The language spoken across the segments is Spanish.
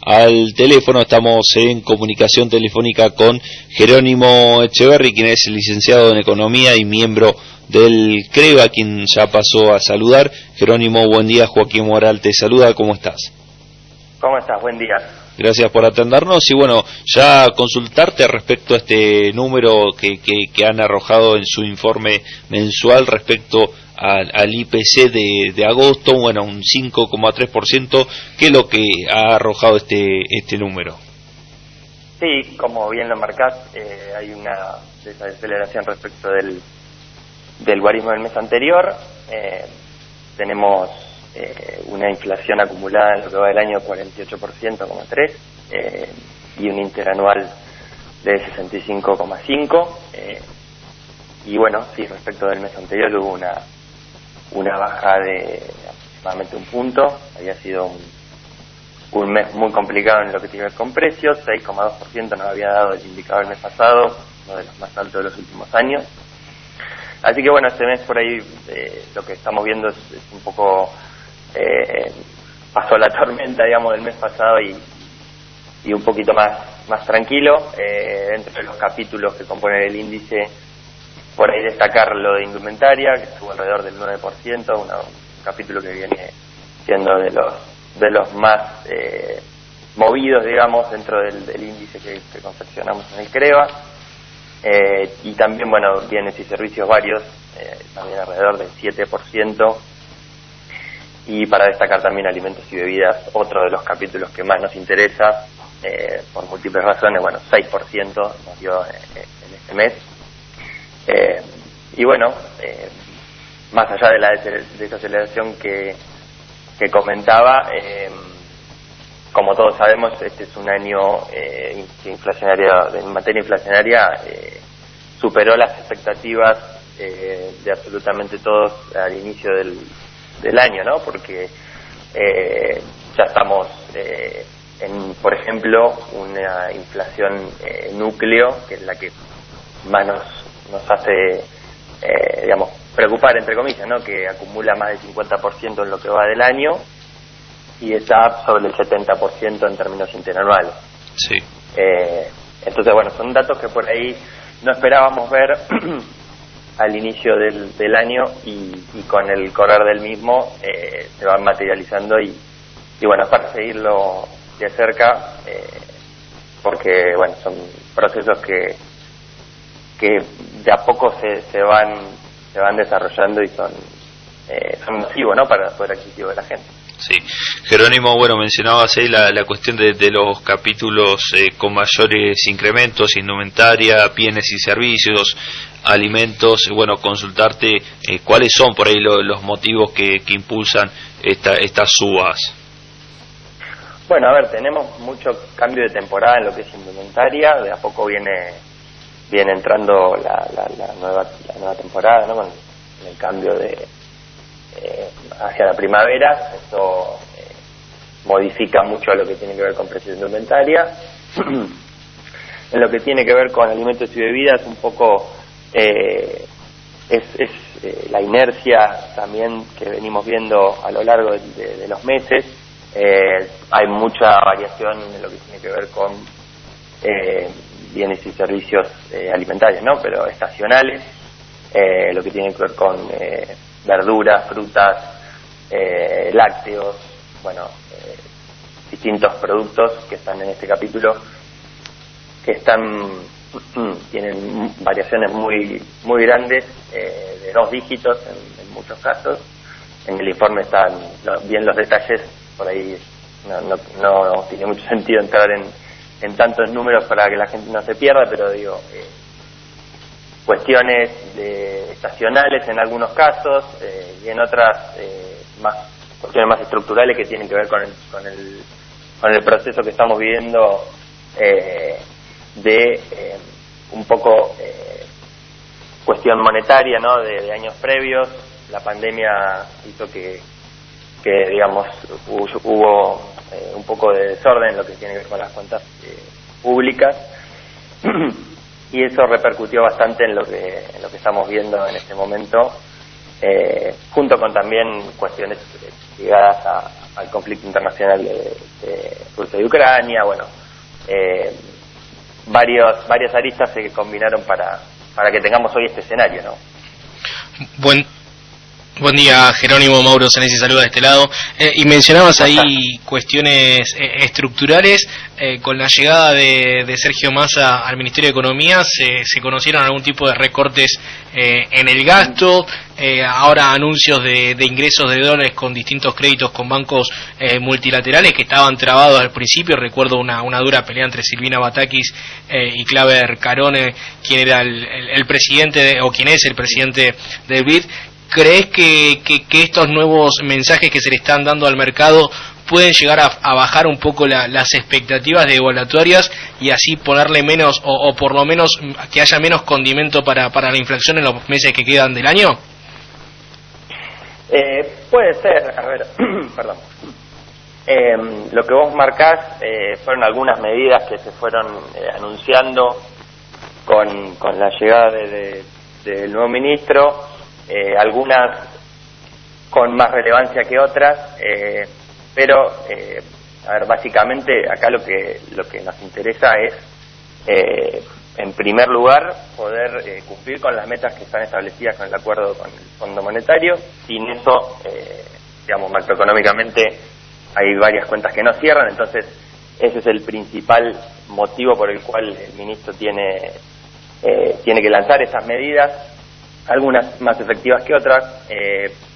Al teléfono estamos en comunicación telefónica con Jerónimo Echeverri, quien es licenciado en Economía y miembro del CREVA, quien ya pasó a saludar. Jerónimo, buen día. Joaquín Moral te saluda, ¿cómo estás? ¿Cómo estás? Buen día. Gracias por atendernos y bueno, ya consultarte respecto a este número que han arrojado en su informe mensual respecto al IPC de agosto, bueno, un 5,3%, ¿qué es lo que ha arrojado este número? Sí, como bien lo marcás, hay una desaceleración respecto del guarismo del mes anterior. Tenemos una inflación acumulada en lo que va del año 48,3%, y un interanual de 65,5%. Y bueno, sí, respecto del mes anterior hubo una baja de aproximadamente un punto. Había sido un mes muy complicado en lo que tiene que ver con precios. 6,2% nos había dado el indicador el mes pasado, uno de los más altos de los últimos años. Así que bueno, este mes por ahí lo que estamos viendo es un poco, pasó la tormenta, digamos, del mes pasado y un poquito más tranquilo. Dentro de los capítulos que componen el índice, por ahí destacar lo de indumentaria, que estuvo alrededor del 9%, un capítulo que viene siendo de los más movidos, digamos, dentro del índice que confeccionamos en el CREVA. Y también, bueno, bienes y servicios varios, también alrededor del 7%. Y para destacar también alimentos y bebidas, otro de los capítulos que más nos interesa, por múltiples razones, bueno, 6% nos dio en este mes. Y bueno, más allá de la desaceleración que comentaba, como todos sabemos, este es un año inflacionario, en materia inflacionaria, superó las expectativas de absolutamente todos al inicio del año, ¿no? Porque ya estamos en, por ejemplo, una inflación núcleo, que es la que más nos hace, digamos, preocupar, entre comillas, ¿no? Que acumula más del 50% en lo que va del año y está sobre el 70% en términos interanuales. Sí. Entonces, bueno, son datos que por ahí no esperábamos ver al inicio del año y con el correr del mismo se van materializando y bueno, para seguirlo de cerca, porque bueno, son procesos que de a poco se van desarrollando y son masivos, ¿no? Para el poder adquisitivo de la gente. Sí, Jerónimo, bueno, mencionabas ahí la cuestión de los capítulos con mayores incrementos, indumentaria, bienes y servicios, alimentos. Bueno, consultarte cuáles son por ahí los motivos que impulsan estas subas. Bueno, a ver, tenemos mucho cambio de temporada en lo que es indumentaria. De a poco viene entrando la nueva temporada, ¿no? Con el cambio hacia la primavera. Esto modifica mucho lo que tiene que ver con precios de indumentaria. En lo que tiene que ver con alimentos y bebidas, un poco es la inercia también que venimos viendo a lo largo de los meses. Hay mucha variación en lo que tiene que ver con bienes y servicios alimentarios, ¿no? Pero estacionales, lo que tiene que ver con verduras, frutas, lácteos, bueno, distintos productos que están en este capítulo, que tienen variaciones muy grandes, de 2 dígitos en muchos casos. En el informe están bien los detalles, por ahí no tiene mucho sentido entrar en tantos números para que la gente no se pierda, pero digo, cuestiones estacionales en algunos casos, y en otras cuestiones más estructurales que tienen que ver con el proceso que estamos viviendo, de un poco cuestión monetaria, ¿no? De años previos. La pandemia hizo que digamos, hubo un poco de desorden en lo que tiene que ver con las cuentas públicas, y eso repercutió bastante en lo que estamos viendo en este momento, junto con también cuestiones ligadas al conflicto internacional de Rusia y Ucrania. Bueno, varias aristas se combinaron para que tengamos hoy este escenario, ¿no? Buen día, Jerónimo. Mauro Senesi saluda de este lado. Y mencionabas ahí cuestiones estructurales. Con la llegada de Sergio Massa al Ministerio de Economía se conocieron algún tipo de recortes en el gasto, ahora anuncios de ingresos de dólares con distintos créditos con bancos multilaterales que estaban trabados al principio. Recuerdo una dura pelea entre Silvina Batakis y Claver Carone, quien era el presidente o quien es el presidente del BID. ¿Crees que estos nuevos mensajes que se le están dando al mercado pueden llegar a bajar un poco las expectativas devaluatorias y así ponerle menos o por lo menos que haya menos condimento para la inflación en los meses que quedan del año? Puede ser, a ver, perdón. Lo que vos marcás fueron algunas medidas que se fueron anunciando con la llegada del nuevo ministro. Algunas con más relevancia que otras, pero a ver, básicamente acá lo que nos interesa es en primer lugar poder cumplir con las metas que están establecidas con el acuerdo con el Fondo Monetario. Sin eso, digamos, macroeconómicamente hay varias cuentas que no cierran, entonces ese es el principal motivo por el cual el ministro tiene que lanzar esas medidas, algunas más efectivas que otras.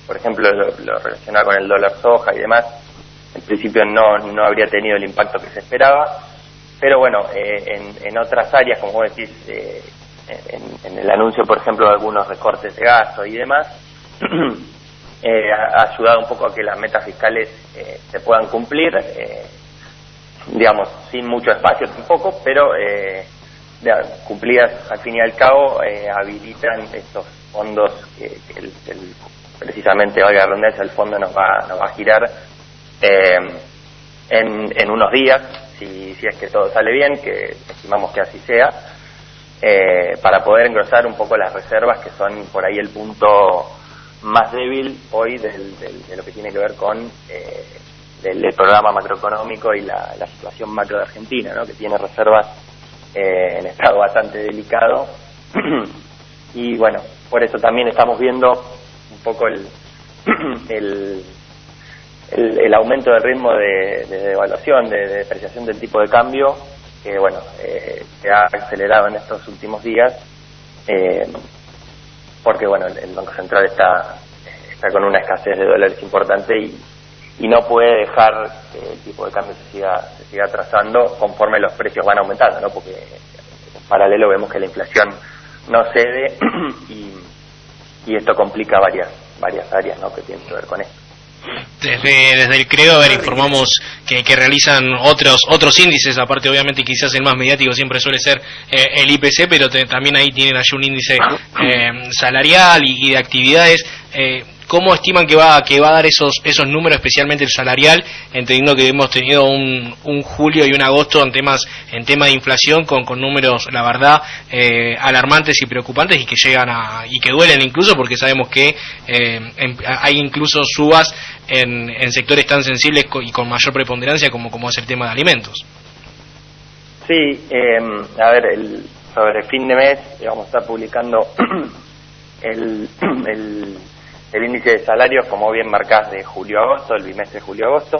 Por ejemplo, lo relacionado con el dólar soja y demás, en principio no habría tenido el impacto que se esperaba, pero bueno, en otras áreas, como vos decís, en el anuncio, por ejemplo, de algunos recortes de gasto y demás, ha ayudado un poco a que las metas fiscales se puedan cumplir, digamos, sin mucho espacio tampoco, pero cumplidas al fin y al cabo, habilitan estos fondos que precisamente, valga la redundancia, el fondo nos va a girar en unos días, si es que todo sale bien, que estimamos que así sea, para poder engrosar un poco las reservas, que son por ahí el punto más débil hoy de lo que tiene que ver con el programa macroeconómico y la situación macro de Argentina, ¿no? Que tiene reservas en estado bastante delicado. Y bueno, por eso también estamos viendo un poco el aumento del ritmo de devaluación, de depreciación del tipo de cambio, que bueno, se ha acelerado en estos últimos días, porque bueno, el Banco Central está con una escasez de dólares importante y no puede dejar que el tipo de cambio se siga atrasando conforme los precios van aumentando, ¿no? Porque en paralelo vemos que la inflación no cede y esto complica varias áreas, ¿no?, que tienen que ver con esto. Desde el CREO, informamos que realizan otros índices, aparte obviamente quizás el más mediático siempre suele ser el IPC, pero también ahí tienen allí un índice salarial y de actividades. ¿Cómo estiman que va a dar esos números, especialmente el salarial, entendiendo que hemos tenido un julio y un agosto en tema de inflación con números, la verdad, alarmantes y preocupantes y que llegan y que duelen incluso, porque sabemos que hay incluso subas en sectores tan sensibles y con mayor preponderancia como es el tema de alimentos? Sí, a ver, sobre el fin de mes vamos a estar publicando el índice de salarios, como bien marcás, de julio-agosto, el bimestre de julio-agosto.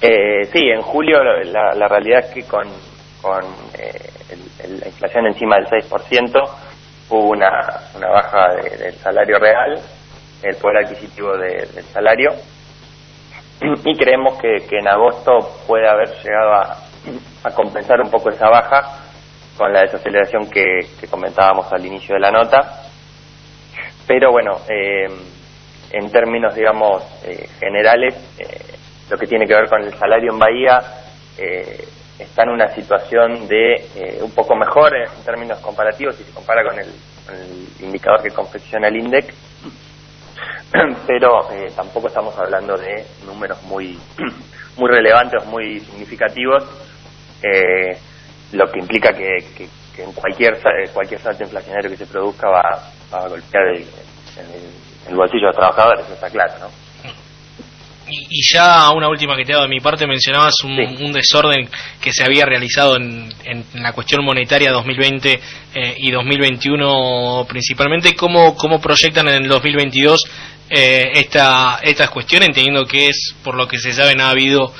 Sí, en julio la realidad es que con la inflación encima del 6%, hubo una baja del salario real, el poder adquisitivo del salario, y creemos que en agosto puede haber llegado a compensar un poco esa baja con la desaceleración que comentábamos al inicio de la nota. Pero bueno, en términos, digamos, generales, lo que tiene que ver con el salario en Bahía está en una situación de un poco mejor en términos comparativos si se compara con el indicador que confecciona el INDEC, pero tampoco estamos hablando de números muy relevantes, muy significativos, lo que implica que en cualquier salto inflacionario que se produzca va a golpear el bolsillo de los trabajadores, eso está claro, ¿no? Y ya una última que te hago de mi parte, mencionabas Sí. un desorden que se había realizado en la cuestión monetaria 2020 y 2021 principalmente. ¿Cómo proyectan en el 2022 estas cuestiones, entendiendo que es, por lo que se sabe, ha habido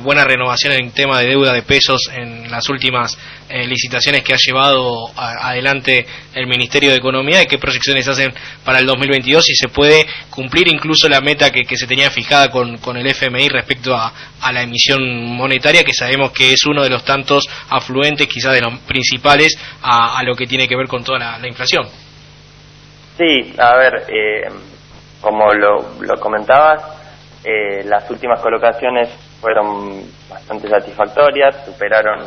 buena renovación en tema de deuda de pesos en las últimas licitaciones que ha llevado adelante el Ministerio de Economía? ¿Y qué proyecciones hacen para el 2022? Si se puede cumplir incluso la meta que se tenía fijada con el FMI respecto a la emisión monetaria, que sabemos que es uno de los tantos afluentes, quizás de los principales, a lo que tiene que ver con toda la inflación. Sí, a ver, como lo comentabas, las últimas colocaciones fueron bastante satisfactorias, superaron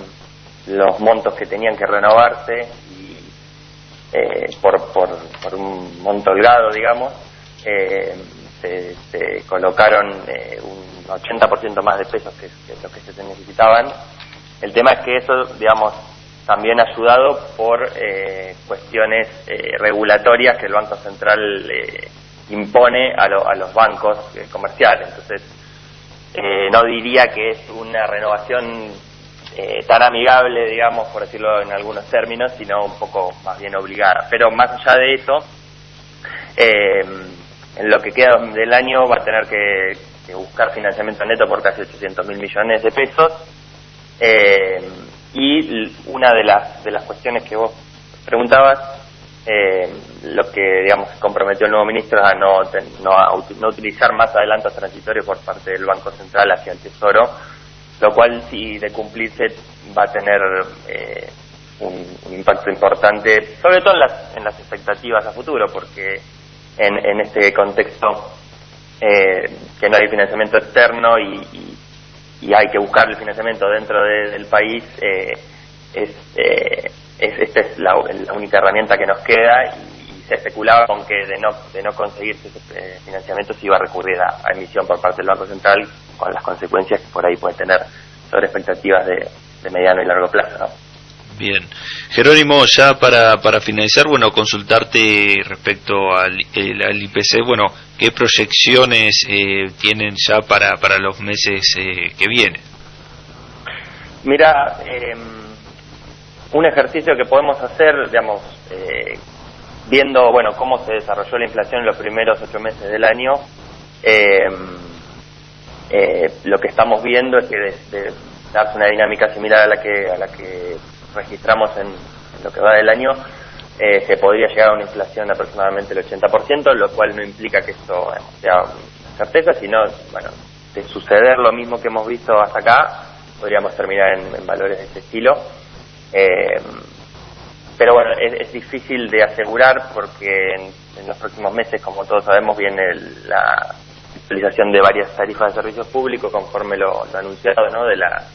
los montos que tenían que renovarse y por un monto holgado, digamos, se colocaron un 80% más de pesos que lo que se necesitaban. El tema es que eso, digamos, también ayudado por cuestiones regulatorias que el Banco Central impone a los bancos comerciales. Entonces, no diría que es una renovación tan amigable, digamos, por decirlo en algunos términos, sino un poco más bien obligada. Pero más allá de eso, en lo que queda del año va a tener que buscar financiamiento neto por casi 800.000 millones de pesos. Y una de las cuestiones que vos preguntabas, lo que, digamos, comprometió el nuevo ministro es a no utilizar más adelantos transitorios por parte del Banco Central hacia el Tesoro, lo cual, si de cumplirse, va a tener un impacto importante, sobre todo en las expectativas a futuro, porque en este contexto que no hay financiamiento externo y hay que buscar el financiamiento dentro del país, esta es la única herramienta que nos queda, y se especulaba con que de no conseguirse ese financiamiento se iba a recurrir a emisión por parte del Banco Central, con las consecuencias que por ahí puede tener sobre expectativas de mediano y largo plazo, ¿no? Bien. Jerónimo, ya para finalizar, bueno, consultarte respecto al IPC, bueno, ¿qué proyecciones tienen ya para los meses que vienen? Mira, un ejercicio que podemos hacer, digamos, viendo, bueno, cómo se desarrolló la inflación en los primeros 8 meses del año, lo que estamos viendo es que de darse una dinámica similar a la que registramos en lo que va del año, se podría llegar a una inflación de aproximadamente el 80%, lo cual no implica que esto sea una certeza, sino, bueno, de suceder lo mismo que hemos visto hasta acá, podríamos terminar en valores de este estilo. Pero bueno, es difícil de asegurar porque en los próximos meses, como todos sabemos, viene la actualización de varias tarifas de servicios públicos conforme lo anunciado, ¿no?, de la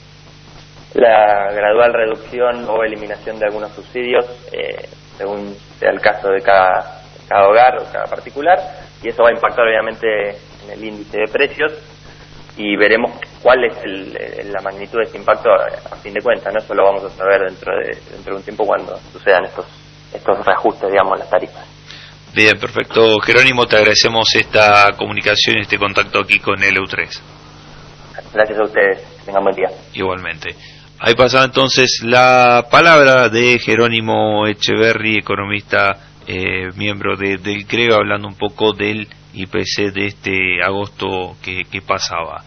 gradual reducción o eliminación de algunos subsidios, según sea el caso de cada hogar o cada particular, y eso va a impactar obviamente en el índice de precios, y veremos cuál es la magnitud de este impacto a fin de cuentas, ¿no? Eso lo vamos a saber dentro de un tiempo cuando sucedan estos reajustes, digamos, las tarifas. Bien, perfecto. Jerónimo, te agradecemos esta comunicación y este contacto aquí con el EU3. Gracias a ustedes, que tengan buen día. Igualmente. Ahí pasaba entonces la palabra de Jerónimo Echeverri, economista, miembro del CREO, hablando un poco del IPC de este agosto que pasaba.